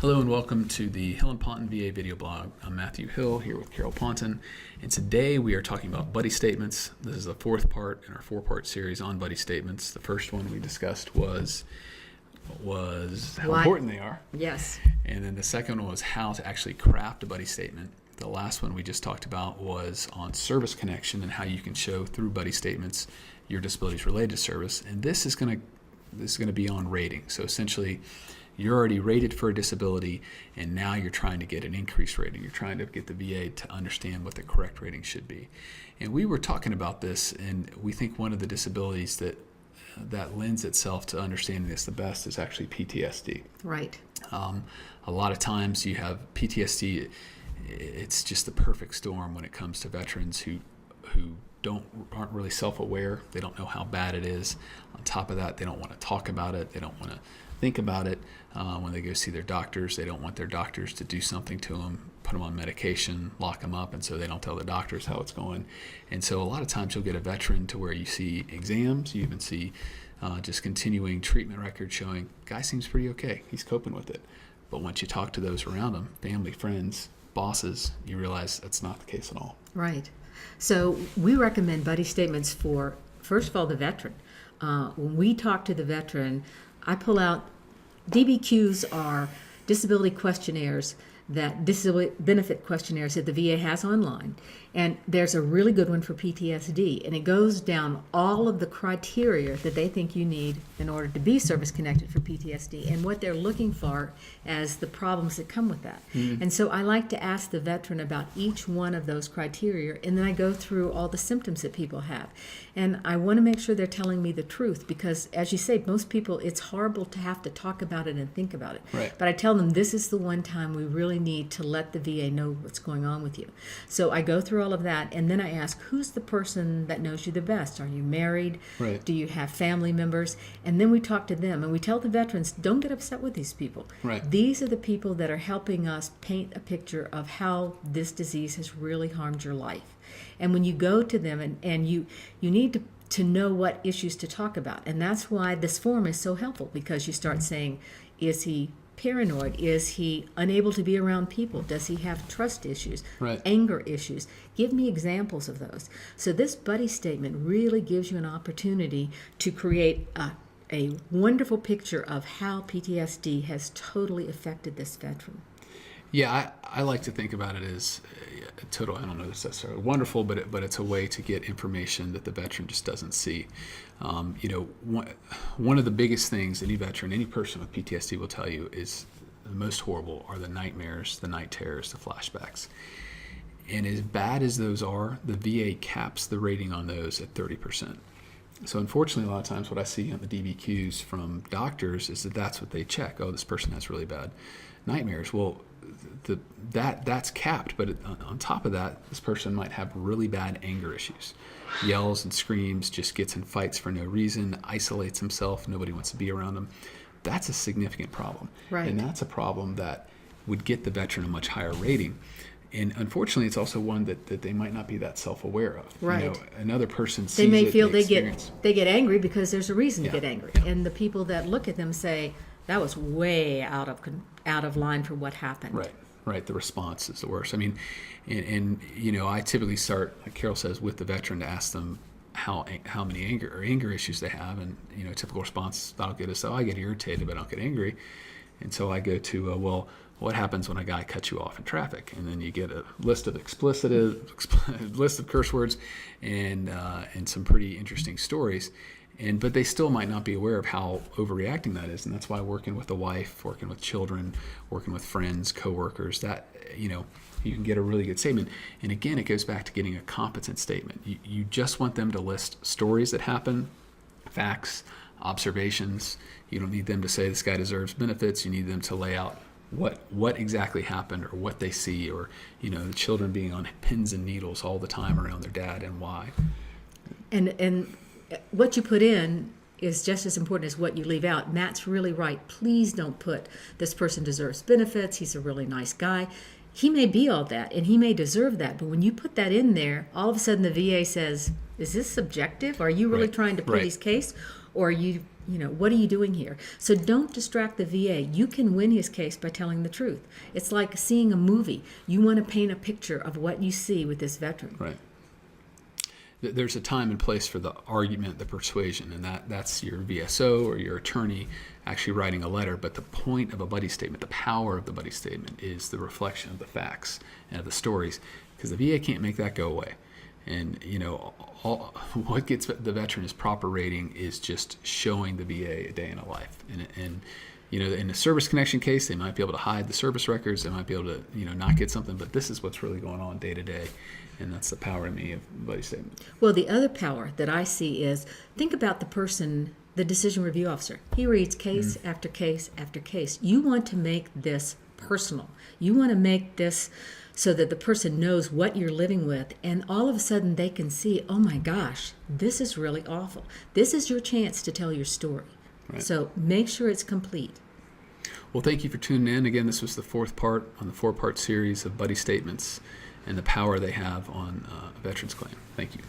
Hello and welcome to the Hill and Ponton VA video blog. I'm Matthew Hill here with Carol Ponton, and today we are talking about buddy statements. This is the fourth part in our four-part series on buddy statements. The first one we discussed was how important they are. Yes. And then the second one was how to actually craft a buddy statement. The last one we just talked about was on service connection and how you can show through buddy statements your disabilities related to service. And this is going to be on rating. So essentially, you're already rated for a disability, and now you're trying to get an increased rating. You're trying to get the VA to understand what the correct rating should be. And we were talking about this, and we think one of the disabilities that lends itself to understanding this the best is actually PTSD. Right. A lot of times you have PTSD. It's just the perfect storm when it comes to veterans who aren't really self-aware. They don't know how bad it is. On top of that, they don't want to talk about it. They don't want to think about it. When they go see their doctors, they don't want their doctors to do something to them, put them on medication, lock them up, and so they don't tell the doctors how it's going. And so a lot of times you'll get a veteran to where you see exams, you even see just continuing treatment records showing guy seems pretty okay. He's coping with it. But once you talk to those around him, family, friends, bosses, you realize that's not the case at all. Right. So we recommend buddy statements for, first of all, the veteran. When we talk to the veteran, I pull out DBQs are disability questionnaires, that disability benefit questionnaires that the VA has online. And there's a really good one for PTSD, and it goes down all of the criteria that they think you need in order to be service-connected for PTSD and what they're looking for as the problems that come with that. Mm-hmm. And so I like to ask the veteran about each one of those criteria, and then I go through all the symptoms that people have. And I want to make sure they're telling me the truth because, as you say, most people, it's horrible to have to talk about it and think about it. Right. But I tell them this is the one time we really need to let the VA know what's going on with you. So I go through all of that, and then I ask, who's the person that knows you the best? Are you married? Right. Do you have family members? And then we talk to them, and we tell the veterans, don't get upset with these people. Right. These are the people that are helping us paint a picture of how this disease has really harmed your life. And when you go to them, and you need to know what issues to talk about. And that's why this form is so helpful, because you start saying, is he paranoid? Is he unable to be around people? Does he have trust issues? Right. Anger issues? Give me examples of those. So this buddy statement really gives you an opportunity to create a wonderful picture of how PTSD has totally affected this veteran. Yeah, I like to think about it as total. I don't know if it's necessarily wonderful, but it's a way to get information that the veteran just doesn't see. One of the biggest things any veteran, any person with PTSD will tell you is the most horrible are the nightmares, the night terrors, the flashbacks. And as bad as those are, the VA caps the rating on those at 30%. So unfortunately, a lot of times what I see on the DBQs from doctors is that's what they check. Oh, this person has really bad nightmares. Well, that's capped, but on top of that, this person might have really bad anger issues. Yells and screams, just gets in fights for no reason, isolates himself, nobody wants to be around him. That's a significant problem. Right. And that's a problem that would get the veteran a much higher rating. And unfortunately, it's also one that they might not be that self-aware of. Right. Another person sees they may it, feel they get angry because there's a reason to get angry. Yeah. And the people that look at them say, that was way out of line for what happened. Right. The response is the worst. I mean, and I typically start, like Carol says, with the veteran to ask them how many anger issues they have, and a typical response I'll get is, "Oh, I get irritated, but I don't get angry." And so I go to, well, what happens when a guy cuts you off in traffic? And then you get a list of list of curse words, and some pretty interesting stories. But they still might not be aware of how overreacting that is, and that's why working with a wife, working with children, working with friends, coworkers, that you can get a really good statement. And again, it goes back to getting a competent statement. You just want them to list stories that happen, facts, observations. You don't need them to say this guy deserves benefits. You need them to lay out what exactly happened, or what they see, or the children being on pins and needles all the time around their dad, and why. And what you put in is just as important as what you leave out. Matt's really right. Please don't put this person deserves benefits. He's a really nice guy. He may be all that, and he may deserve that. But when you put that in there, all of a sudden the VA says, is this subjective? Are you really trying to plead his case? Or are you what are you doing here? So don't distract the VA. You can win his case by telling the truth. It's like seeing a movie. You want to paint a picture of what you see with this veteran. Right. There's a time and place for the argument, the persuasion, and that's your VSO or your attorney actually writing a letter. But the point of a buddy statement, the power of the buddy statement, is the reflection of the facts and of the stories, because the VA can't make that go away. And what gets the veteran his proper rating is just showing the VA a day in a life. And in a service connection case, they might be able to hide the service records. They might be able to not get something, but this is what's really going on day to day. And that's the power to me of buddy statement. Well, the other power that I see is, think about the person, the decision review officer. He reads case after case after case. You want to make this personal. You want to make this so that the person knows what you're living with, and all of a sudden they can see, oh my gosh, this is really awful. This is your chance to tell your story. Right. So make sure it's complete. Well, thank you for tuning in. Again, this was the fourth part on the 4-part series of buddy statements and the power they have on a veteran's claim. Thank you.